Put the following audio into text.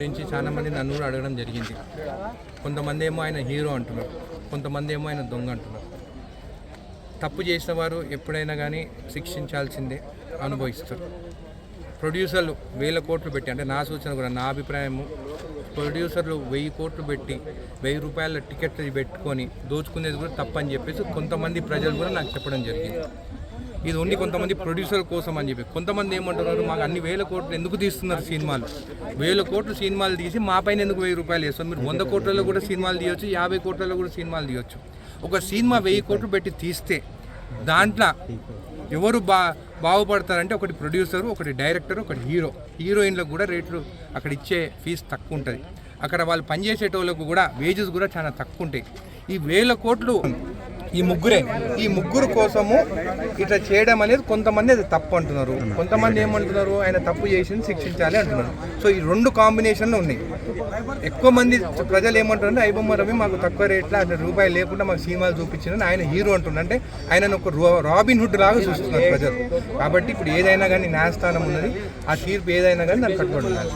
గురించి చాలా మంది నన్ను కూడా అడగడం జరిగింది. కొంతమంది ఏమో ఆయన హీరో అంటున్నారు, కొంతమంది ఏమో ఆయన దొంగ అంటున్నారు. తప్పు చేసిన వారు ఎప్పుడైనా కానీ శిక్షించాల్సిందే, అనుభవిస్తారు. ప్రొడ్యూసర్లు 1000 కోట్లు పెట్టి, అంటే నా సూచన కూడా, నా అభిప్రాయము, ప్రొడ్యూసర్లు 1000 కోట్లు పెట్టి 1000 రూపాయల టికెట్లు పెట్టుకొని దోచుకునేది కూడా తప్పని చెప్పేసి కొంతమంది ప్రజలు కూడా నాకు చెప్పడం జరిగింది. ఇది ఓన్లీ కొంతమంది ప్రొడ్యూసర్ కోసం అని చెప్పి. కొంతమంది ఏమంటున్నారు, మాకు అన్ని 1000 కోట్లు ఎందుకు తీస్తున్నారు సినిమాలు, 1000 కోట్లు సినిమాలు తీసి మా పైన ఎందుకు 1000 రూపాయలు వేస్తారు? మీరు 100 కోట్లలో కూడా సినిమాలు తీయొచ్చు, 50 కోట్లలో కూడా సినిమాలు తీయొచ్చు. ఒక సినిమా 1000 కోట్లు పెట్టి తీస్తే దాంట్లో ఎవరు బాగుపడతారంటే ఒకటి ప్రొడ్యూసరు, ఒకటి డైరెక్టరు, ఒకటి హీరోయిన్లకు కూడా రేట్లు అక్కడ ఇచ్చే ఫీజు తక్కువ ఉంటుంది. అక్కడ వాళ్ళు పనిచేసేటోళ్ళకు కూడా వేజెస్ కూడా చాలా తక్కువ ఉంటాయి. ఈ 1000 కోట్లు ఈ ముగ్గురు కోసము ఇట్లా చేయడం అనేది కొంతమంది అది తప్పు అంటున్నారు, కొంతమంది ఏమంటున్నారు ఆయన తప్పు చేసింది శిక్షించాలి అంటున్నారు. సో ఈ 2 కాంబినేషన్లు ఉన్నాయి. ఎక్కువ మంది ప్రజలు ఏమంటారంటే ఐబొమ్మ రవి మాకు తక్కువ రేట్లో అసలు రూపాయలు లేకుండా మాకు సినిమాలు చూపించిందని ఆయన హీరో అంటున్నారు. అంటే ఆయన ఒక రాబిన్ హుడ్ లాగా చూస్తున్నారు ప్రజలు. కాబట్టి ఇప్పుడు ఏదైనా కానీ న్యాయస్థానం ఉన్నది, ఆ తీర్పు ఏదైనా కానీ దాన్ని కట్టుబడి ఉండాలి.